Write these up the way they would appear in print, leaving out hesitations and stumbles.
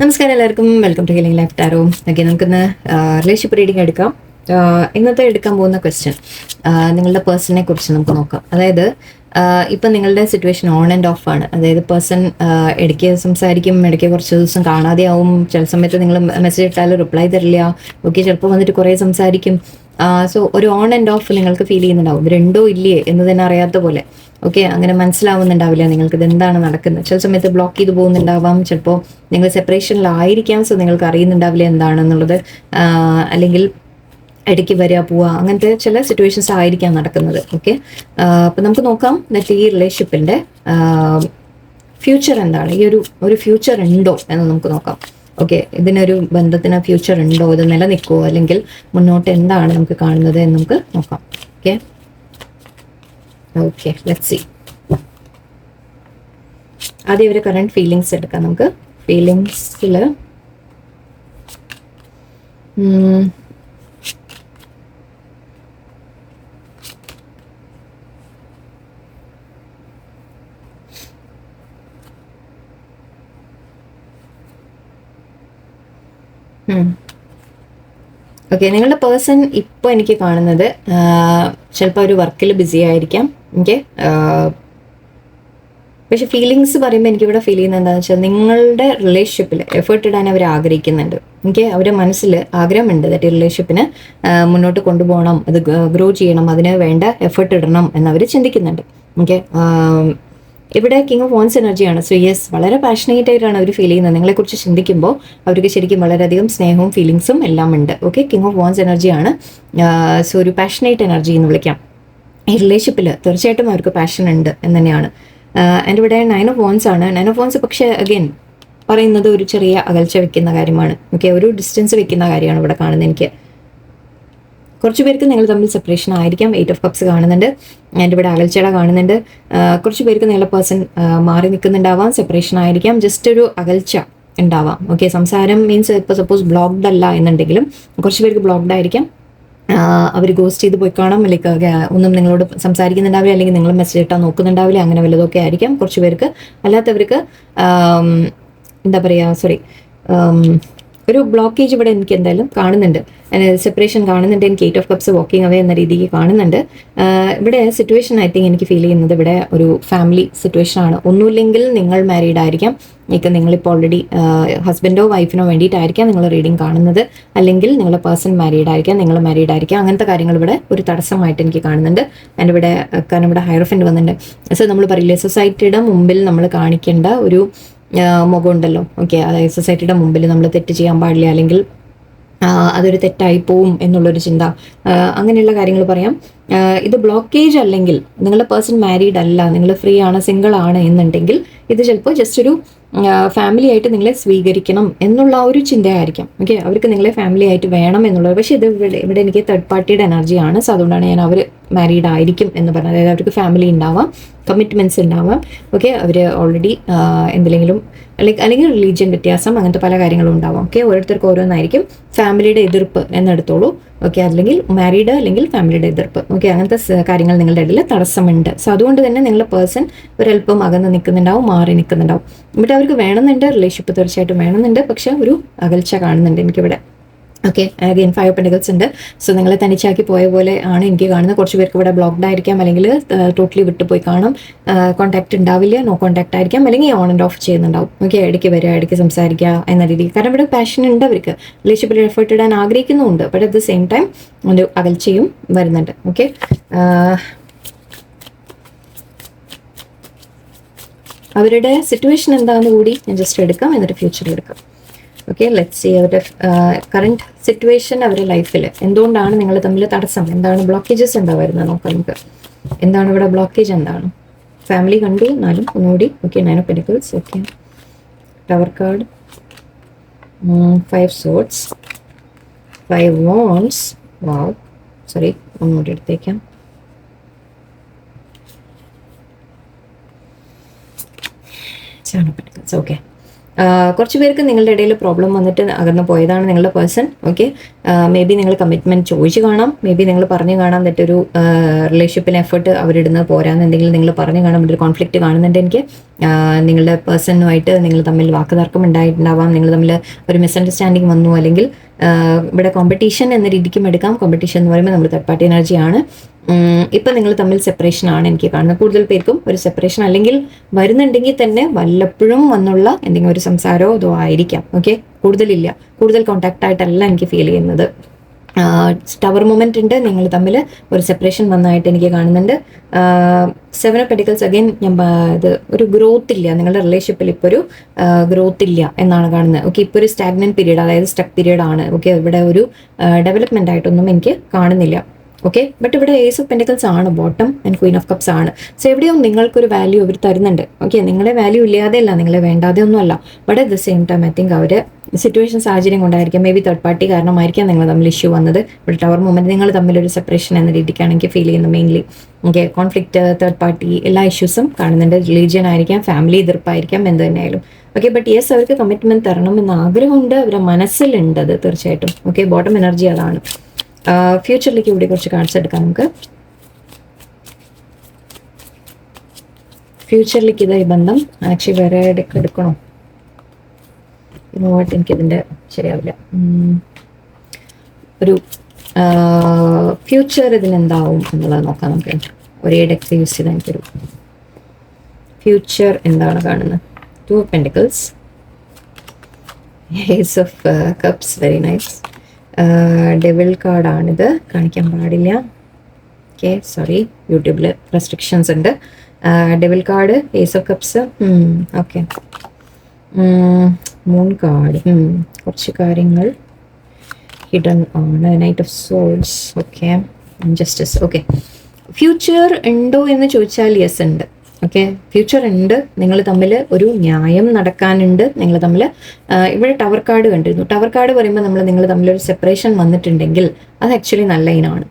നമസ്കാരം എല്ലാവർക്കും, welcome to healing life tarot. Okay, നമുക്കിന്ന് റിലേഷൻഷിപ്പ് റീഡിംഗ് എടുക്കാം. ഇന്നത്തെ എടുക്കാൻ പോകുന്ന ക്വസ്റ്റ്യൻ നിങ്ങളുടെ പേഴ്സണിനെ കുറിച്ച് നമുക്ക് നോക്കാം. അതായത് ഇപ്പം നിങ്ങളുടെ സിറ്റുവേഷൻ ഓൺ ആൻഡ് ഓഫ് ആണ്. അതായത് പേഴ്സൺ ഇടയ്ക്ക് സംസാരിക്കും, ഇടയ്ക്ക് കുറച്ച് ദിവസം കാണാതെ ആവും, ചില സമയത്ത് നിങ്ങൾ മെസ്സേജ് ഇട്ടാൽ റിപ്ലൈ തരില്ല. ഓക്കെ, ചിലപ്പോൾ വന്നിട്ട് കുറേ സംസാരിക്കും. സോ ഒരു ഓൺ ആൻഡ് ഓഫ് നിങ്ങൾക്ക് ഫീൽ ചെയ്യുന്നുണ്ടാവും. ഇത് രണ്ടോ ഇല്ലേ എന്ന് തന്നെ അറിയാത്ത പോലെ. ഓക്കെ, അങ്ങനെ മനസ്സിലാവുന്നുണ്ടാവില്ല നിങ്ങൾക്ക് ഇത് എന്താണ് നടക്കുന്നത്. ചില സമയത്ത് ബ്ലോക്ക് ചെയ്ത് പോകുന്നുണ്ടാവാം, ചിലപ്പോൾ നിങ്ങൾ സെപ്പറേഷനിലായിരിക്കാം. സോ നിങ്ങൾക്ക് അറിയുന്നുണ്ടാവില്ല എന്താണെന്നുള്ളത്. അല്ലെങ്കിൽ ഇടയ്ക്ക് വരിക പോവുക, അങ്ങനത്തെ ചില സിറ്റുവേഷൻസ് ആയിരിക്കാം നടക്കുന്നത്. ഓക്കെ, അപ്പം നമുക്ക് നോക്കാം എന്നിട്ട് ഈ റിലേഷൻഷിപ്പിൻ്റെ ഫ്യൂച്ചർ എന്താണ്, ഈ ഒരു ഫ്യൂച്ചർ ഉണ്ടോ എന്ന് നമുക്ക് നോക്കാം. ഓക്കെ, ഇതിനൊരു ബന്ധത്തിന് ഫ്യൂച്ചർ ഉണ്ടോ, ഇത് നിലനിൽക്കുമോ, അല്ലെങ്കിൽ മുന്നോട്ട് എന്താണ് നമുക്ക് കാണുന്നത് എന്ന് നമുക്ക് നോക്കാം. Okay okay let's see. ആദ്യം ഒരു കറണ്ട് ഫീലിങ്സ് എടുക്കാം നമുക്ക്. ഫീലിങ്സിൽ ഓക്കെ, നിങ്ങളുടെ പേഴ്സൺ ഇപ്പോൾ എനിക്ക് കാണുന്നത് ചിലപ്പോൾ ഒരു വർക്കിൽ ബിസി ആയിരിക്കാം. ഓക്കെ, പക്ഷെ ഫീലിങ്സ് പറയുമ്പോൾ എനിക്കിവിടെ ഫീൽ ചെയ്യുന്നത് എന്താണെന്ന് വെച്ചാൽ നിങ്ങളുടെ റിലേഷൻഷിപ്പിൽ എഫേർട്ട് ഇടാൻ അവർ ആഗ്രഹിക്കുന്നുണ്ട്. ഓക്കെ, അവരുടെ മനസ്സിൽ ആഗ്രഹമുണ്ട് ദാറ്റ് ഈ റിലേഷൻഷിപ്പിന് മുന്നോട്ട് കൊണ്ടുപോകണം, അത് ഗ്രോ ചെയ്യണം, അതിന് വേണ്ട എഫേർട്ട് ഇടണം എന്നവർ ചിന്തിക്കുന്നുണ്ട്. ഓക്കെ, ഇവിടെ കിങ് ഓഫ് വോൺസ് എനർജിയാണ്. സോ യെസ്, വളരെ പാഷനേറ്റ് ആയിട്ടാണ് അവർ ഫീൽ ചെയ്യുന്നത്. നിങ്ങളെക്കുറിച്ച് ചിന്തിക്കുമ്പോൾ അവർക്ക് ശരിക്കും വളരെയധികം സ്നേഹവും ഫീലിങ്സും എല്ലാം ഉണ്ട്. ഓക്കെ, കിങ് ഓഫ് വോൺസ് എനർജിയാണ്. സോ ഒരു പാഷനേറ്റ് എനർജി എന്ന് വിളിക്കാം. ഈ റിലേഷൻഷിപ്പിൽ തീർച്ചയായിട്ടും അവർക്ക് പാഷൻ ഉണ്ട് എന്ന് തന്നെയാണ്. എൻ്റെ ഇവിടെ 9 ഓഫ് വോൺസ് ആണ്. 9 ഓഫ് വോൺസ് പക്ഷേ അഗെയിൻ പറയുന്നത് ഒരു ചെറിയ അകൽച്ച വെക്കുന്ന കാര്യമാണ്. ഓക്കെ, ഒരു ഡിസ്റ്റൻസ് വെക്കുന്ന കാര്യമാണ് ഇവിടെ കാണുന്നത്. എനിക്ക് കുറച്ച് പേർക്ക് നിങ്ങൾ തമ്മിൽ സെപ്പറേഷൻ ആയിരിക്കാം. 8 ഓഫ് കപ്സ് കാണുന്നുണ്ട്. എൻ്റെ ഇവിടെ അകൽച്ചട കാണുന്നുണ്ട്. കുറച്ച് പേർക്ക് നിങ്ങളുടെ പേഴ്സൺ മാറി നിൽക്കുന്നുണ്ടാവാം, സെപ്പറേഷൻ ആയിരിക്കാം, ജസ്റ്റ് ഒരു അകൽച്ച ഉണ്ടാവാം. ഓക്കെ, സംസാരം മീൻസ് ഇപ്പോൾ സപ്പോസ് ബ്ലോക്ക്ഡ് അല്ല എന്നുണ്ടെങ്കിലും കുറച്ച് പേർക്ക് ബ്ലോക്ക്ഡ് ആയിരിക്കാം. അവർ ഗോസ്റ്റ് ചെയ്ത് പോയി കാണാം, ലൈക്ക് ഒന്നും നിങ്ങളോട് സംസാരിക്കുന്നുണ്ടാവില്ല, അല്ലെങ്കിൽ നിങ്ങൾ മെസ്സേജ് ഇട്ടാൽ നോക്കുന്നുണ്ടാവില്ല, അങ്ങനെ വല്ലതൊക്കെ ആയിരിക്കാം കുറച്ച് പേർക്ക്. അല്ലാത്തവർക്ക് എന്താ പറയുക, ഒരു ബ്ലോക്കേജ് ഇവിടെ എനിക്ക് എന്തായാലും കാണുന്നുണ്ട്. സെപ്പറേഷൻ കാണുന്നുണ്ട്. എനിക്ക് 8 ഓഫ് കപ്സ് വാക്കിംഗ് അവേ എന്ന രീതിക്ക് കാണുന്നുണ്ട്. ഇവിടെ സിറ്റുവേഷൻ ഐ തിങ്ക് എനിക്ക് ഫീൽ ചെയ്യുന്നത് ഇവിടെ ഒരു ഫാമിലി സിറ്റുവേഷൻ ആണ്. ഒന്നുമില്ലെങ്കിൽ നിങ്ങൾ മാരീഡ് ആയിരിക്കാം, ഇപ്പം നിങ്ങളിപ്പോൾ ഓൾറെഡി ഹസ്ബൻഡോ വൈഫിനോ വേണ്ടിയിട്ടായിരിക്കാം നിങ്ങൾ റീഡിങ് കാണുന്നത്, അല്ലെങ്കിൽ നിങ്ങളുടെ പേഴ്സൺ മാരീഡ് ആയിരിക്കാം, നിങ്ങൾ മാരീഡ് ആയിരിക്കാം. അങ്ങനത്തെ കാര്യങ്ങൾ ഇവിടെ ഒരു തടസ്സമായിട്ട് എനിക്ക് കാണുന്നുണ്ട്. ആൻഡ് ഇവിടെ കാരണം ഇവിടെ ഹൈറോഫന്റ് വന്നിട്ടുണ്ട്. സോ നമ്മൾ പറയില്ലേ, സൊസൈറ്റിയുടെ മുമ്പിൽ നമ്മൾ കാണിക്കേണ്ട ഒരു മുഖം ഉണ്ടല്ലോ. ഓക്കെ, അതായത് സൊസൈറ്റിയുടെ മുമ്പിൽ നമ്മൾ തെറ്റ് ചെയ്യാൻ പാടില്ല, അല്ലെങ്കിൽ അതൊരു തെറ്റായി പോവും എന്നുള്ളൊരു ചിന്ത, അങ്ങനെയുള്ള കാര്യങ്ങൾ പറയാം. ഇത് ബ്ലോക്കേജ് അല്ലെങ്കിൽ നിങ്ങളുടെ പേഴ്സൺ മാരീഡ് അല്ല, നിങ്ങൾ ഫ്രീ ആണ്, സിംഗിൾ ആണ് എന്നുണ്ടെങ്കിൽ ഇത് ചിലപ്പോൾ ജസ്റ്റ് ഒരു ഫാമിലി ആയിട്ട് നിങ്ങളെ സ്വീകരിക്കണം എന്നുള്ള ഒരു ചിന്തയായിരിക്കാം. ഓക്കെ, അവർക്ക് നിങ്ങളെ ഫാമിലി ആയിട്ട് വേണം എന്നുള്ളത്. പക്ഷേ ഇത് ഇവിടെ എനിക്ക് തേർഡ് പാർട്ടിയുടെ എനർജിയാണ്. സോ അതുകൊണ്ടാണ് ഞാൻ അവർ മാരീഡ് ആയിരിക്കും എന്ന് പറഞ്ഞത്. അതായത് അവർക്ക് ഫാമിലി ഉണ്ടാവാം, കമ്മിറ്റ്മെൻറ്റ്സ് ഉണ്ടാവാം. ഓക്കെ, അവർ ഓൾറെഡി എന്തെങ്കിലും അല്ലെങ്കിൽ റിലീജിയൻ വ്യത്യാസം, അങ്ങനത്തെ പല കാര്യങ്ങളും ഉണ്ടാവാം. ഓക്കെ, ഓരോരുത്തർക്ക് ഓരോന്നായിരിക്കും. ഫാമിലിയുടെ എതിർപ്പ് എന്നെടുത്തോളൂ. ഓക്കെ, അല്ലെങ്കിൽ മാരീഡ് അല്ലെങ്കിൽ ഫാമിലിയുടെ എതിർപ്പ്. ഓക്കെ, അങ്ങനത്തെ കാര്യങ്ങൾ നിങ്ങളുടെ ഇടയിൽ തടസ്സമുണ്ട്. സോ അതുകൊണ്ട് തന്നെ നിങ്ങളുടെ പേഴ്സൺ ഒരല്പം അകന്ന് നിൽക്കുന്നുണ്ടാവും, മാറി നിൽക്കുന്നുണ്ടാവും. ഇവിടെ അവർക്ക് വേണമെന്നുണ്ട്, റിലേഷൻഷിപ്പ് തീർച്ചയായിട്ടും വേണമെന്നുണ്ട്, പക്ഷെ ഒരു അകൽച്ച കാണുന്നുണ്ട് എനിക്കിവിടെ. ഓക്കെ, അഗെയിൻ 5 ഓഫ് പെന്റക്കിൾസ് ഉണ്ട്. സോ നിങ്ങളെ തനിച്ചാക്കി പോയ പോലെ ആണ് എനിക്ക് കാണുന്നത്. കുറച്ച് പേർക്ക് ഇവിടെ ബ്ലോക്ക്ഡ് ആയിരിക്കാം, അല്ലെങ്കിൽ ടോട്ടലി വിട്ടുപോയി കാണും, കോൺടാക്ട് ഉണ്ടാവില്ല, നോ കോൺടാക്ട് ആയിരിക്കാം, അല്ലെങ്കിൽ ഓൺ ആൻഡ് ഓഫ് ചെയ്യുന്നുണ്ടാവും. ഓക്കെ, ഇടയ്ക്ക് വരിക, ഇടയ്ക്ക് സംസാരിക്കുക എന്ന രീതിയിൽ. കാരണം ഇവിടെ പാഷൻ ഉണ്ട് അവർക്ക്, റിലേഷൻഷിപ്പിൽ എഫേർട്ട് ഇടാൻ ആഗ്രഹിക്കുന്നുമുണ്ട്. But at the same time ഒരു അകൽച്ചയും വരുന്നുണ്ട്. ഓക്കെ, അവരുടെ സിറ്റുവേഷൻ എന്താണെന്ന് കൂടി ഞാൻ ജസ്റ്റ് എടുക്കാം, എന്നിട്ട് ഫ്യൂച്ചർ എടുക്കാം. ഓക്കെ, ലെറ്റ്സ് സീ അവരുടെ കറണ്ട് സിറ്റുവേഷൻ, അവരുടെ ലൈഫിൽ എന്തുകൊണ്ടാണ് നിങ്ങൾ തമ്മിൽ തടസ്സം, എന്താണ് ബ്ലോക്കേജസ് ഉണ്ടാവുന്നത് നോക്കാം നമുക്ക്. എന്താണ് ഇവിടെ ബ്ലോക്കേജ്, എന്താണ്? ഫാമിലി കണ്ടു, എന്നാലും ഒന്നുകൂടി. Okay, 9 of pentacles. Okay, tower card, 5 swords, 5 wands. Wow, sorry, ഒന്നുകൂടി എടുത്തേക്കാം. ഓക്കെ, കുറച്ച് പേർക്ക് നിങ്ങളുടെ ഇടയിൽ പ്രോബ്ലം വന്നിട്ട് അകന്നു പോയതാണ് നിങ്ങളുടെ പേഴ്സൺ. ഓക്കെ, മേ ബി നിങ്ങൾ കമ്മിറ്റ്മെന്റ് ചോദിച്ചു കാണാം, മേ ബി നിങ്ങൾ പറഞ്ഞു കാണാം തെറ്റൊരു റിലേഷൻഷിപ്പിന് എഫേർട്ട് അവരിടുന്നത് പോരാന്നെന്തെങ്കിലും നിങ്ങൾ പറഞ്ഞു കാണാം, ഒരു കോൺഫ്ലിക്റ്റ് കാണുന്നുണ്ട് എനിക്ക്. നിങ്ങളുടെ പേഴ്സണുമായിട്ട് നിങ്ങൾ തമ്മിൽ വാക്കുതർക്കം ഉണ്ടായിട്ടുണ്ടാവാം, നിങ്ങൾ തമ്മിൽ ഒരു മിസ്അണ്ടർസ്റ്റാൻഡിങ് വന്നു, അല്ലെങ്കിൽ ഇവിടെ കോമ്പറ്റീഷൻ എന്ന രീതിക്കും എടുക്കാം. കോമ്പറ്റീഷൻ എന്ന് പറയുമ്പോൾ നമ്മൾ തേർഡ് പാർട്ടി എനർജിയാണ്. ഇപ്പം നിങ്ങൾ തമ്മിൽ സെപ്പറേഷൻ ആണ് എനിക്ക് കാണുന്നത്. കൂടുതൽ പേർക്കും ഒരു സെപ്പറേഷൻ, അല്ലെങ്കിൽ വരുന്നുണ്ടെങ്കിൽ തന്നെ വല്ലപ്പോഴും വന്നുള്ള എന്തെങ്കിലും ഒരു സംസാരമോ ഇതോ ആയിരിക്കാം. ഓക്കെ, കൂടുതലില്ല, കൂടുതൽ കോണ്ടാക്ട് ആയിട്ടല്ല എനിക്ക് ഫീൽ ചെയ്യുന്നത്. ടവർ മൊമെന്റ് ഉണ്ട്, നിങ്ങൾ തമ്മിൽ ഒരു സെപ്പറേഷൻ വന്നതായിട്ട് എനിക്ക് കാണുന്നുണ്ട്. 7 ഓഫ് പെന്റിക്കിൾസ് അഗൈൻ ഇത് ഒരു ഗ്രോത്ത് ഇല്ല നിങ്ങളുടെ റിലേഷൻഷിപ്പിൽ, ഇപ്പോൾ ഒരു ഗ്രോത്ത് ഇല്ല എന്നാണ് കാണുന്നത്. ഓക്കെ, ഇപ്പോൾ ഒരു സ്റ്റാഗ്നന്റ് പീരീഡ്, അതായത് സ്റ്റക്ക് പീരീഡ് ആണ്. ഓക്കെ, ഇവിടെ ഒരു ഡെവലപ്മെന്റ് ആയിട്ടൊന്നും എനിക്ക് കാണുന്നില്ല. ഓക്കെ, ബട്ട് ഇവിടെ ഏസ് ഓഫ് പെന്റിക്കിൾസ് ആണ് bottom and Queen of cups ആണ്. സോ എവിടെയോ നിങ്ങൾക്കൊരു വാല്യൂ അവർ തരുന്നുണ്ട്. ഓക്കെ, നിങ്ങളെ വാല്യൂ ഇല്ലാതെയല്ല, നിങ്ങളെ വേണ്ടാതെ ഒന്നുമല്ല. But at the same time I think അവർ സിറ്റുവേഷൻ സാഹചര്യം കൊണ്ടായിരിക്കാം, മേ ബി തേർഡ് പാർട്ടി കാരണമായിരിക്കാം നിങ്ങൾ തമ്മിൽ ഇഷ്യൂ വന്നത്. ഇവിടെ ടവർ മൊമെന്റ് നിങ്ങൾ തമ്മിലൊരു സെപ്പറേഷൻ എന്ന രീതിക്കാണ് എനിക്ക് ഫീൽ ചെയ്യുന്നത് mainly. Okay, conflict, third party, എല്ലാ ഇഷ്യൂസും കാണുന്നുണ്ട്. റിലീജിയൻ ആയിരിക്കാം, ഫാമിലി എതിർപ്പായിരിക്കാം, എന്ത് തന്നെയായാലും. ഓക്കെ, ബട്ട് യെസ്, അവർക്ക് കമ്മിറ്റ്മെന്റ് തരണം എന്ന ആഗ്രഹമുണ്ട്, അവരുടെ മനസ്സിലുണ്ട് അത് തീർച്ചയായിട്ടും. ഓക്കെ, ബോട്ടം എനർജി അതാണ്. ഫ്യൂച്ചറിലേക്ക് ഇവിടെ കുറച്ച് കാർഡ്സ് എടുക്കാം നമുക്ക്. ഫ്യൂച്ചറിലേക്ക് ഇതായി ബന്ധം ആക്ച്വലി വേറെ എടുക്കണോ? ഇങ്ങോട്ട് എനിക്കിതിൻ്റെ ശരിയാവില്ല. ഒരു ഫ്യൂച്ചർ ഇതിനെന്താവും എന്നുള്ളത് നോക്കാം നമുക്ക്. ഒരേ ഡെക്സ് യൂസ് ചെയ്താൽ എനിക്കൊരു ഫ്യൂച്ചർ എന്താണ് കാണുന്നത്. 2 of pentacles, ace of cups, very nice. Devil കാർഡാണിത്, കാണിക്കാൻ പാടില്ല. ഓക്കെ, സോറി, യൂട്യൂബിൽ റെസ്ട്രിക്ഷൻസ് ഉണ്ട്. Devil card, ace of cups. Okay, moon card, കുറച്ച് കാര്യങ്ങൾ ഹിഡൻ ആണ്. Knight of souls, okay, justice. Okay, future ഉണ്ടോ എന്ന് ചോദിച്ചാൽ യെസ് ഉണ്ട്. ഓക്കെ, ഫ്യൂച്ചർ ഉണ്ട്, നിങ്ങൾ തമ്മിൽ ഒരു ന്യായം നടക്കാനുണ്ട്. നിങ്ങൾ തമ്മിൽ ഇവിടെ ടവർ കാർഡ് കണ്ടിരുന്നു. ടവർ കാർഡ് പറയുമ്പോൾ നിങ്ങൾ തമ്മിലൊരു സെപ്പറേഷൻ വന്നിട്ടുണ്ടെങ്കിൽ അത് ആക്ച്വലി നല്ല ഇനാണ്.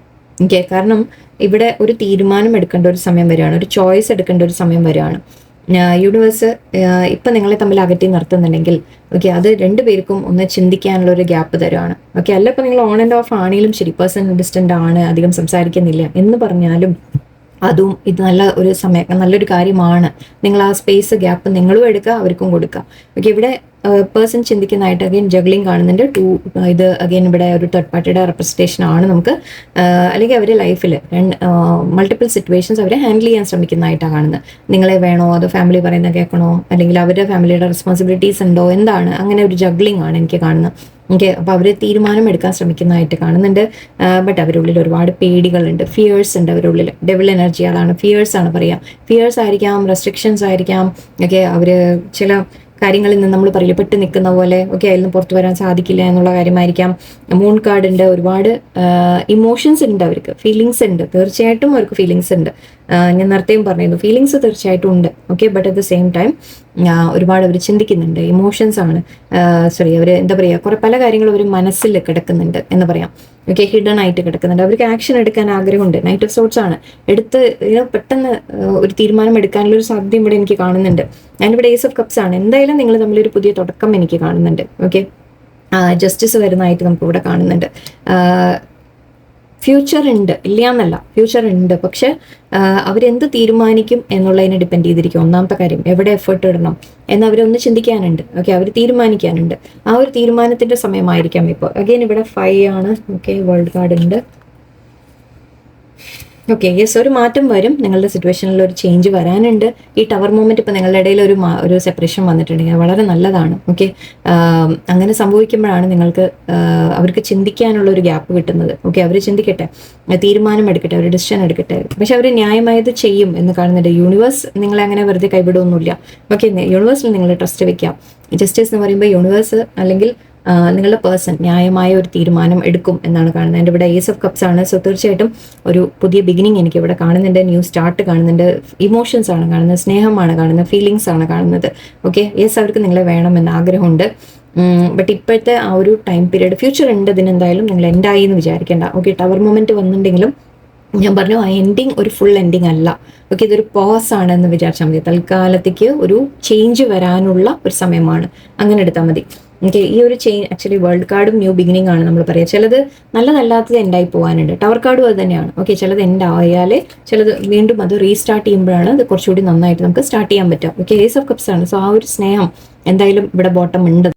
ഓക്കെ, കാരണം ഇവിടെ ഒരു തീരുമാനം എടുക്കേണ്ട ഒരു സമയം വരികയാണ്, ഒരു ചോയ്സ് എടുക്കേണ്ട ഒരു സമയം വരികയാണ്. യൂണിവേഴ്സ് ഇപ്പം നിങ്ങളെ തമ്മിൽ അകറ്റി നിർത്തുന്നുണ്ടെങ്കിൽ ഓക്കെ, അത് രണ്ടുപേർക്കും ഒന്ന് ചിന്തിക്കാനുള്ള ഒരു ഗ്യാപ്പ് തരുവാണ്. ഓക്കെ, അല്ല ഇപ്പം നിങ്ങൾ ഓൺ ആൻഡ് ഓഫ് ആണെങ്കിലും ശരി, പേഴ്സൺ ഡിസ്റ്റൻ്റ് ആണ്, അധികം സംസാരിക്കുന്നില്ല എന്ന് പറഞ്ഞാലും അതും ഇത് നല്ല ഒരു സമയം, നല്ലൊരു കാര്യമാണ്. നിങ്ങൾ ആ സ്പേസ് ഗ്യാപ്പ് നിങ്ങളും എടുക്കുക, അവർക്കും കൊടുക്കുക. ഓക്കെ, ഇവിടെ പേഴ്സൺ ചിന്തിക്കുന്നതായിട്ട് അഗൈൻ ജഗ്ലിംഗ് കാണുന്നുണ്ട്. ഇത് അഗൈൻ ഇവിടെ ഒരു തേർഡ് പാർട്ടിയുടെ റെപ്രസെൻറ്റേഷൻ ആണ് നമുക്ക്. അല്ലെങ്കിൽ അവരുടെ ലൈഫിൽ മൾട്ടിപ്പിൾ സിറ്റുവേഷൻസ് അവരെ ഹാൻഡിൽ ചെയ്യാൻ ശ്രമിക്കുന്നതായിട്ടാണ് കാണുന്നത്. നിങ്ങളെ വേണോ, അതോ ഫാമിലി പറയുന്നത് കേൾക്കണോ, അല്ലെങ്കിൽ അവരുടെ ഫാമിലിയുടെ റെസ്പോൺസിബിലിറ്റീസ് ഉണ്ടോ, എന്താണ്, അങ്ങനെ ഒരു ജഗ്ലിംഗ് ആണ് എനിക്ക് കാണുന്നത്. ഓക്കെ, അപ്പോൾ അവർ തീരുമാനം എടുക്കാൻ ശ്രമിക്കുന്നതായിട്ട് കാണുന്നുണ്ട്. ബട്ട് അവരുടെ ഉള്ളിൽ ഒരുപാട് പേടികളുണ്ട്, ഫിയേഴ്സ് ഉണ്ട് അവരുടെ ഉള്ളിൽ. ഡെവിൾ എനർജി അതാണ്, ഫിയേഴ്സ് ആണ് പറയാം. ഫിയേഴ്സ് ആയിരിക്കാം, റെസ്ട്രിക്ഷൻസ് ആയിരിക്കാം. ഓക്കെ, അവർ ചില കാര്യങ്ങളിൽ നിന്ന് നമ്മൾ പറയില്ല പെട്ട് നിൽക്കുന്ന പോലെ, ഓക്കെ, അതിൽ നിന്ന് പുറത്തു വരാൻ സാധിക്കില്ല എന്നുള്ള കാര്യമായിരിക്കാം. മൂൺ കാർഡ് ഉണ്ട്, ഒരുപാട് ഇമോഷൻസ് ഉണ്ട് അവർക്ക്, ഫീലിങ്സ് ഉണ്ട്, തീർച്ചയായിട്ടും അവർക്ക് ഫീലിങ്സ് ഉണ്ട്. ഞാൻ നേരത്തെയും പറഞ്ഞിരുന്നു, ഫീലിങ്സ് തീർച്ചയായിട്ടും ഉണ്ട്. Okay, but at the same time ഒരുപാട് അവർ ചിന്തിക്കുന്നുണ്ട്, ഇമോഷൻസ് ആണ്. സോറി, അവർ എന്താ പറയുക, കുറെ പല കാര്യങ്ങളും അവർ മനസ്സിൽ കിടക്കുന്നുണ്ട് എന്ന് പറയാം. ഓക്കെ, ഹിഡൻ ആയിട്ട് കിടക്കുന്നുണ്ട്. അവർക്ക് ആക്ഷൻ എടുക്കാൻ ആഗ്രഹമുണ്ട്. നൈറ്റ് ഓഫ് സോർട്സ് ആണ്. എടുത്ത് പെട്ടെന്ന് ഒരു തീരുമാനം എടുക്കാനുള്ള ഒരു സാധ്യത ഇവിടെ എനിക്ക് കാണുന്നുണ്ട്. ഞാനിവിടെ ഏസ് ഓഫ് കപ്സ് ആണ്. എന്തായാലും നിങ്ങൾ തമ്മിലൊരു പുതിയ തുടക്കം എനിക്ക് കാണുന്നുണ്ട്. ഓക്കെ, ജസ്റ്റിസ് വരുന്നതായിട്ട് നമുക്ക് ഇവിടെ കാണുന്നുണ്ട്. ഫ്യൂച്ചർ ഉണ്ട്, ഇല്ല എന്നല്ല, ഫ്യൂച്ചർ ഉണ്ട്. പക്ഷെ അവരെന്ത് തീരുമാനിക്കും എന്നുള്ളതിനെ ഡിപ്പെൻഡ് ചെയ്തിരിക്കും. ഒന്നാമത്തെ കാര്യം, എവിടെ എഫേർട്ട് ഇടണം എന്ന് അവരൊന്ന് ചിന്തിക്കാനുണ്ട്. ഓക്കെ, അവർ തീരുമാനിക്കാനുണ്ട്. ആ ഒരു തീരുമാനത്തിന്റെ സമയമായിരിക്കാം ഇപ്പോൾ. അഗൈൻ ഇവിടെ 5 ആണ്. ഓക്കെ, വേൾഡ് കാർഡ് ഉണ്ട്. ഓക്കെ, യെസ്, ഒരു മാറ്റം വരും. നിങ്ങളുടെ സിറ്റുവേഷനിൽ ഒരു ചേഞ്ച് വരാനുണ്ട്. ഈ ടവർ മൂവ്മെന്റ് ഇപ്പം നിങ്ങളുടെ ഇടയിൽ ഒരു സെപ്പറേഷൻ വന്നിട്ടുണ്ടെങ്കിൽ വളരെ നല്ലതാണ്. ഓക്കെ, അങ്ങനെ സംഭവിക്കുമ്പോഴാണ് നിങ്ങൾക്ക് അവർക്ക് ചിന്തിക്കാനുള്ള ഒരു ഗ്യാപ്പ് കിട്ടുന്നത്. ഓക്കെ, അവർ ചിന്തിക്കട്ടെ, തീരുമാനം എടുക്കട്ടെ, അവർ ഡിസിഷൻ എടുക്കട്ടെ. പക്ഷെ അവർ ന്യായമായത് ചെയ്യും എന്ന് കാണുന്നുണ്ട്. യൂണിവേഴ്സ് നിങ്ങളെ അങ്ങനെ വെറുതെ കൈവിടുമൊന്നുമില്ല. ഓക്കെ, യൂണിവേഴ്സിൽ നിങ്ങൾ ട്രസ്റ്റ് വെക്കാം. ജസ്റ്റിസ് എന്ന് പറയുമ്പോൾ യൂണിവേഴ്സ് അല്ലെങ്കിൽ നിങ്ങളുടെ പേഴ്സൺ ന്യായമായ ഒരു തീരുമാനം എടുക്കും എന്നാണ് കാണുന്നത്. എൻ്റെ ഇവിടെ ഏസ് ഓഫ് കപ്സ് ആണ്. സോ തീർച്ചയായിട്ടും ഒരു പുതിയ ബിഗിനിങ് എനിക്ക് ഇവിടെ കാണുന്നുണ്ട്. ന്യൂ സ്റ്റാർട്ട് കാണുന്നുണ്ട്. ഇമോഷൻസ് ആണ് കാണുന്നത്, സ്നേഹമാണ് കാണുന്നത്, ഫീലിങ്സ് ആണ് കാണുന്നത്. ഓക്കെ, യെസ്, അവർക്ക് നിങ്ങളെ വേണമെന്ന് ആഗ്രഹമുണ്ട്. ബട്ട് ഇപ്പോഴത്തെ ആ ഒരു ടൈം പീരീഡ്, ഫ്യൂച്ചർ ഉണ്ട് ഇതിനെന്തായാലും. നിങ്ങൾ എൻഡായി എന്ന് വിചാരിക്കേണ്ട. ഓക്കെ, ടവർ മൊമെന്റ് വന്നിട്ടുണ്ടെങ്കിലും ഞാൻ പറഞ്ഞു ആ എൻഡിങ് ഒരു ഫുൾ എൻഡിങ് അല്ല. ഓക്കെ, ഇതൊരു പോസ് ആണെന്ന് വിചാരിച്ചാൽ മതി. തൽക്കാലത്തേക്ക് ഒരു ചേഞ്ച് വരാനുള്ള ഒരു സമയമാണ്, അങ്ങനെ എടുത്താൽ മതി. ഓക്കെ, ഈ ഒരു ചേഞ്ച് ആക്ച്വലി വേൾഡ് കാർഡും ന്യൂ ബിഗിനിങ് ആണ് നമ്മൾ പറയുക. ചിലത് നല്ലതല്ലാത്തത് എൻഡായി പോകാനുണ്ട്. ടവർ കാർഡും അത് തന്നെയാണ്. ഓക്കെ, ചിലത് എൻഡ് ആയാലേ ചിലത് വീണ്ടും അത് റീസ്റ്റാർട്ട് ചെയ്യുമ്പോഴാണ് അത് കുറച്ചുകൂടി നന്നായിട്ട് നമുക്ക് സ്റ്റാർട്ട് ചെയ്യാൻ പറ്റുക. ഓക്കെ, ഏസ് ഓഫ് കപ്സ് ആണ്. സോ ആ ഒരു സ്നേഹം എന്തായാലും ഇവിടെ ബോട്ടം ഉണ്ട്.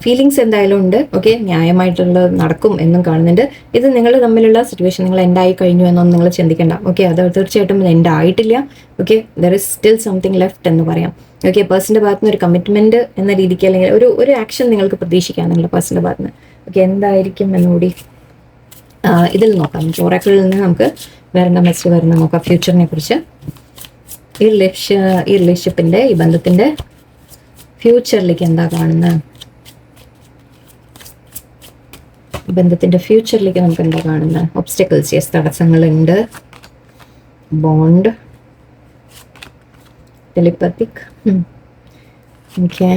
ഫീലിങ്സ് എന്തായാലും ഉണ്ട്. ഓക്കെ, ന്യായമായിട്ടുള്ളത് നടക്കും എന്നും കാണുന്നുണ്ട്. ഇത് നിങ്ങൾ തമ്മിലുള്ള സിറ്റുവേഷൻ നിങ്ങൾ എൻഡായി കഴിഞ്ഞു എന്നൊന്നും നിങ്ങൾ ചിന്തിക്കേണ്ട. ഓക്കെ, അത് തീർച്ചയായിട്ടും എൻഡ് ആയിട്ടില്ല. Okay, there is still something left എന്ന് പറയാം. ഓക്കെ, പേഴ്സൻ്റെ ഭാഗത്ത് നിന്ന് ഒരു കമ്മിറ്റ്മെന്റ് എന്ന രീതിക്ക് അല്ലെങ്കിൽ ഒരു ആക്ഷൻ നിങ്ങൾക്ക് പ്രതീക്ഷിക്കാം നിങ്ങളുടെ പേഴ്സൻ്റെ ഭാഗത്ത് നിന്ന്. ഓക്കെ, എന്തായിരിക്കും എന്നുകൂടി ഇതിൽ നോക്കാം. ഓറാക്കിളിൽ നിന്ന് നമുക്ക് വേറെന്താ മെസ്സേജ് വരുന്നത് നോക്കാം ഫ്യൂച്ചറിനെ കുറിച്ച്. ഈ റിലേഷൻഷിപ്പിന്റെ ഈ ബന്ധത്തിന്റെ ഫ്യൂച്ചറിലേക്ക് എന്താ കാണുന്നത്? ബന്ധത്തിന്റെ ഫ്യൂച്ചറിലേക്ക് നമുക്ക് എന്താ കാണുന്നത്? ഒബ്സ്റ്റക്കിൾസ്, യെസ്, തടസ്സങ്ങളുണ്ട്. Bond, telepathic, okay,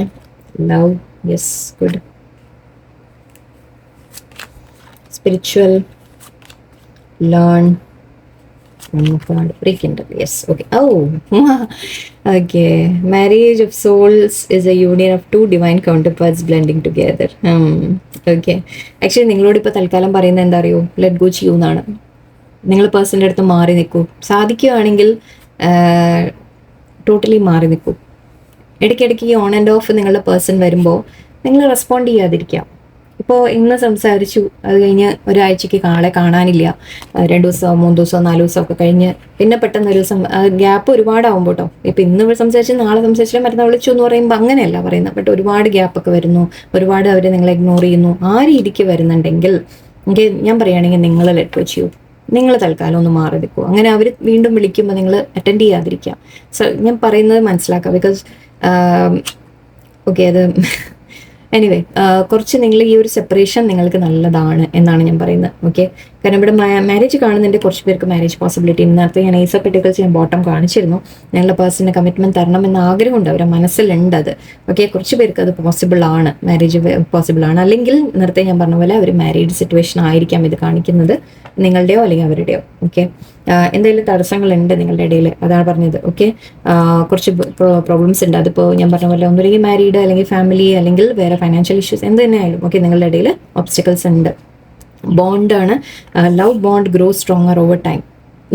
love, yes, good, spiritual, learn, rekindle, yes, okay. Oh, okay, marriage of souls is a union of two divine counterparts blending together. Okay, actually നിങ്ങളോട് ഇപ്പോൾ തൽക്കാലം പറയുന്നത് എന്താ അറിയോ? ലെറ്റ് ഗോ ചെയ്യൂ എന്നാണ്. നിങ്ങൾ പേഴ്സൻ്റെ അടുത്ത് മാറി നിൽക്കൂ. സാധിക്കുകയാണെങ്കിൽ ടോട്ടലി മാറി നിൽക്കൂ. ഇടയ്ക്കിടയ്ക്ക് ഈ ഓൺ ആൻഡ് ഓഫ് നിങ്ങളുടെ പേഴ്സൺ വരുമ്പോൾ നിങ്ങൾ റെസ്പോണ്ട് ചെയ്യാതിരിക്കാം. ഇപ്പോൾ ഇന്ന് സംസാരിച്ചു, അത് കഴിഞ്ഞ് ഒരാഴ്ചയ്ക്ക് ആളെ കാണാനില്ല, 2 ദിവസമോ 3 ദിവസമോ 4 ദിവസമോ ഒക്കെ കഴിഞ്ഞ് പിന്നെ പെട്ടെന്ന് ഒരു ദിവസം ഗ്യാപ്പ് ഒരുപാടാവുമ്പോൾ കേട്ടോ. ഇപ്പം ഇന്ന് സംസാരിച്ച് നാളെ സംസാരിച്ചാൽ മറ്റന്നാൾ വിളിച്ചു എന്ന് പറയുമ്പോൾ അങ്ങനെയല്ല പറയുന്നത്. ബട്ട് ഒരുപാട് ഗ്യാപ്പൊക്കെ വരുന്നു, ഒരുപാട് അവർ നിങ്ങളെ ഇഗ്നോർ ചെയ്യുന്നു. ആ രീതിക്ക് വരുന്നുണ്ടെങ്കിൽ ഞാൻ പറയുകയാണെങ്കിൽ നിങ്ങൾ ലെറ്റ് ഗോ ചെയ്യൂ. നിങ്ങൾ തൽക്കാലം ഒന്ന് മാറി നിൽക്കൂ. അങ്ങനെ അവർ വീണ്ടും വിളിക്കുമ്പോൾ നിങ്ങൾ അറ്റൻഡ് ചെയ്യാതിരിക്കുക. സോ ഞാൻ പറയുന്നത് മനസ്സിലാക്കുക. ബിക്കോസ് ഓക്കെ, അത് എനിവേ കുറച്ച് നിങ്ങൾ ഈ ഒരു സെപ്പറേഷൻ നിങ്ങൾക്ക് നല്ലതാണ് എന്നാണ് ഞാൻ പറയുന്നത്. ഓക്കെ, കാരണം ഇവിടെ മാരേജ് കാണുന്നുണ്ട്. കുറച്ച് പേർക്ക് മാരേജ് പോസിബിലിറ്റി. ഇന്നത്തെ ഞാൻ ഏസ് ഓഫ് പെന്റക്കിൾസ് ഞാൻ ബോട്ടം കാണിച്ചിരുന്നു. ഞങ്ങളുടെ പേഴ്സണിന് കമ്മിറ്റ്മെന്റ് തരണം എന്ന ആഗ്രഹമുണ്ട്, അവരുടെ മനസ്സിലുണ്ട് അത്. ഓക്കെ, കുറച്ച് പേർക്ക് അത് പോസിബിൾ ആണ്, മാരേജ് പോസിബിൾ ആണ്. അല്ലെങ്കിൽ നേരത്തെ ഞാൻ പറഞ്ഞ പോലെ അവർ മാരീഡ് സിറ്റുവേഷൻ ആയിരിക്കാം ഇത് കാണിക്കുന്നത്, നിങ്ങളുടെയോ അല്ലെങ്കിൽ അവരുടെയോ. ഓക്കെ, എന്തെങ്കിലും തടസ്സങ്ങളുണ്ട് നിങ്ങളുടെ ഇടയിൽ, അതാണ് പറഞ്ഞത്. ഓക്കെ, കുറച്ച് പ്രോബ്ലംസ് ഉണ്ട്. അതിപ്പോൾ ഞാൻ പറഞ്ഞ പോലെ ഒന്നുമില്ലെങ്കിൽ മാരീഡ്, അല്ലെങ്കിൽ ഫാമിലി, അല്ലെങ്കിൽ വേറെ ഫൈനാൻഷ്യൽ ഇഷ്യൂസ് എന്ത് തന്നെ ആയാലും ഓക്കെ, നിങ്ങളുടെ ഇടയിൽ ഒബ്സ്റ്റക്കിൾസ് ഉണ്ട്. ബോണ്ടാണ്, love bond grow stronger over time.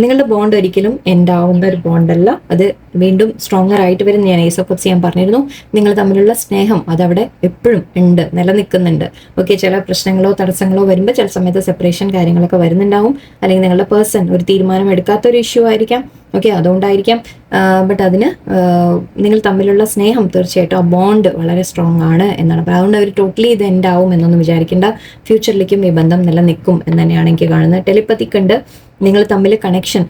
നിങ്ങളുടെ ബോണ്ട് ഒരിക്കലും എൻഡ് ആവുന്ന ഒരു ബോണ്ടല്ല, അത് വീണ്ടും സ്ട്രോങ്ങർ ആയിട്ട് വരും. ഞാൻ ഏസ് ഓഫ് കപ്സ് ഞാൻ പറഞ്ഞിരുന്നു, നിങ്ങൾ തമ്മിലുള്ള സ്നേഹം അതവിടെ എപ്പോഴും ഉണ്ട്, നിലനിൽക്കുന്നുണ്ട്. ഓക്കെ, ചില പ്രശ്നങ്ങളോ തടസ്സങ്ങളോ വരുമ്പോൾ ചില സമയത്ത് സെപ്പറേഷൻ കാര്യങ്ങളൊക്കെ വരുന്നുണ്ടാവും, അല്ലെങ്കിൽ നിങ്ങളുടെ പേഴ്സൺ ഒരു തീരുമാനം എടുക്കാത്തൊരു ഇഷ്യൂ ആയിരിക്കാം. ഓക്കെ, അതുകൊണ്ടായിരിക്കാം. ബട്ട് അതിന് നിങ്ങൾ തമ്മിലുള്ള സ്നേഹം തീർച്ചയായിട്ടും ആ ബോണ്ട് വളരെ സ്ട്രോങ് ആണ് എന്നാണ്. അപ്പോൾ അതുകൊണ്ട് അവർ ടോട്ടലി ഇത് എൻഡ് ആവും എന്നൊന്നും വിചാരിക്കേണ്ട. ഫ്യൂച്ചറിലേക്കും ഈ ബന്ധം നിലനിൽക്കും എന്ന് തന്നെയാണ് എനിക്ക് കാണുന്നത്. ടെലിപ്പത്തിക് ഉണ്ട്, നിങ്ങൾ തമ്മിൽ connection,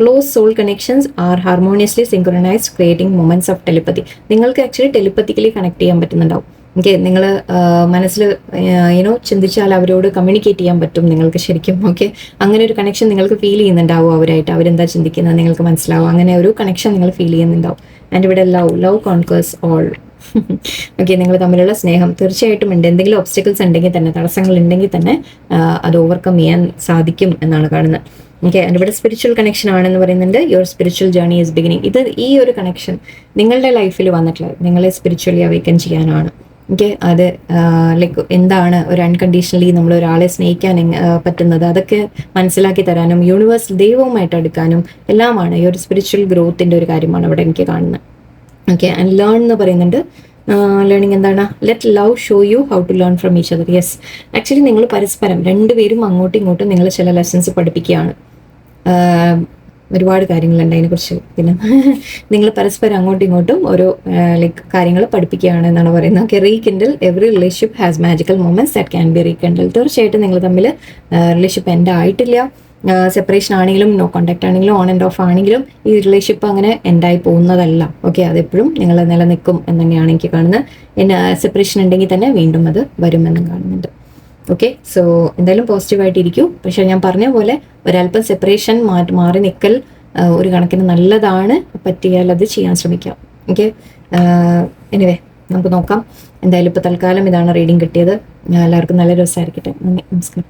close soul connections are harmoniously synchronized creating moments of telepathy. നിങ്ങൾക്ക് ആക്ച്വലി ടെലിപ്പത്തിക്കലി കണക്ട് ചെയ്യാൻ പറ്റുന്നുണ്ടാവും. ഓക്കെ, നിങ്ങൾ മനസ്സിൽ ചിന്തിച്ചാൽ അവരോട് കമ്മ്യൂണിക്കേറ്റ് ചെയ്യാൻ പറ്റും നിങ്ങൾക്ക് ശരിക്കും. ഓക്കെ, അങ്ങനെ ഒരു കണക്ഷൻ നിങ്ങൾക്ക് ഫീൽ ചെയ്യുന്നുണ്ടാവും അവരായിട്ട്. അവരെന്താ ചിന്തിക്കുന്നത് നിങ്ങൾക്ക് മനസ്സിലാവും. അങ്ങനെ ഒരു കണക്ഷൻ നിങ്ങൾ ഫീൽ ചെയ്യുന്നുണ്ടാവും. ആൻഡ് ഇവിടെ ലവ് കോൺകേഴ്സ് ഓൾ. ഓക്കെ, നിങ്ങൾ തമ്മിലുള്ള സ്നേഹം തീർച്ചയായിട്ടും ഉണ്ട്. എന്തെങ്കിലും ഒബ്സ്റ്റക്കിൾസ് ഉണ്ടെങ്കിൽ തന്നെ, തടസ്സങ്ങൾ ഉണ്ടെങ്കിൽ തന്നെ അത് ഓവർകം ചെയ്യാൻ സാധിക്കും എന്നാണ് കാണുന്നത്. ഓക്കെ, ആൻഡ് ഇവിടെ സ്പിരിച്വൽ കണക്ഷൻ ആണെന്ന് പറയുന്നുണ്ട്. Your spiritual journey is beginning. ഈ ഒരു കണക്ഷൻ നിങ്ങളുടെ ലൈഫിൽ വന്നിട്ടുള്ളത് നിങ്ങളെ സ്പിരിച്വലി അവേക്കൻ ചെയ്യാനാണ്. ഓക്കെ, അത് ലൈക്ക് എന്താണ് ഒരു അൺകണ്ടീഷണലി നമ്മൾ ഒരാളെ സ്നേഹിക്കാൻ പറ്റുന്നത്, അതൊക്കെ മനസ്സിലാക്കി തരാനും യൂണിവേഴ്സ് ദൈവവുമായിട്ട് എടുക്കാനും എല്ലാമാണ്. ഈ ഒരു സ്പിരിച്വൽ ഗ്രോത്തിൻ്റെ ഒരു കാര്യമാണ് ഇവിടെ എനിക്ക് കാണുന്നത്. ഓക്കെ, ആൻഡ് ലേൺ എന്ന് പറയുന്നുണ്ട്. ലേണിംഗ് എന്താണ്? Let love show you how to learn from each other. Yes, actually നിങ്ങൾ പരസ്പരം രണ്ടുപേരും അങ്ങോട്ടും ഇങ്ങോട്ടും നിങ്ങൾ ചില ലെസൺസ് പഠിപ്പിക്കുകയാണ്. ഒരുപാട് കാര്യങ്ങളുണ്ട് അതിനെക്കുറിച്ച്. പിന്നെ നിങ്ങൾ പരസ്പരം അങ്ങോട്ടും ഇങ്ങോട്ടും ഓരോ ലൈക്ക് കാര്യങ്ങൾ പഠിപ്പിക്കുകയാണ് എന്നാണ് പറയുന്നത്. Okay, rekindle every relationship has magical moments that can be rekindle. തീർച്ചയായിട്ടും നിങ്ങൾ തമ്മിൽ റിലേഷൻഷിപ്പ് എൻഡ് ആയിട്ടില്ല. സെപ്പറേഷൻ ആണെങ്കിലും നോ കോണ്ടാക്ട് ആണെങ്കിലും ഓൺ ആൻഡ് ഓഫ് ആണെങ്കിലും ഈ റിലേഷൻഷിപ്പ് അങ്ങനെ എൻഡായി പോകുന്നതല്ല. ഓക്കെ, അതെപ്പോഴും നിങ്ങൾ നിലനിൽക്കും എന്ന് തന്നെയാണ് എനിക്ക് കാണുന്നത്. പിന്നെ സെപ്പറേഷൻ ഉണ്ടെങ്കിൽ തന്നെ വീണ്ടും അത് വരുമെന്നും കാണുന്നുണ്ട്. ഓക്കെ, സോ എന്തായാലും പോസിറ്റീവായിട്ടിരിക്കും. പക്ഷെ ഞാൻ പറഞ്ഞ പോലെ ഒരല്പം സെപ്പറേഷൻ മാറി നിൽക്കൽ ഒരു കണക്കിന് നല്ലതാണ്. പറ്റിയാൽ അത് ചെയ്യാൻ ശ്രമിക്കാം. ഓക്കെ, എനിവേ നമുക്ക് നോക്കാം. എന്തായാലും ഇപ്പോൾ തൽക്കാലം ഇതാണ് റീഡിങ് കിട്ടിയത്. എല്ലാവർക്കും നല്ല ദിവസമായിരിക്കട്ടെ. നന്ദി, നമസ്കാരം.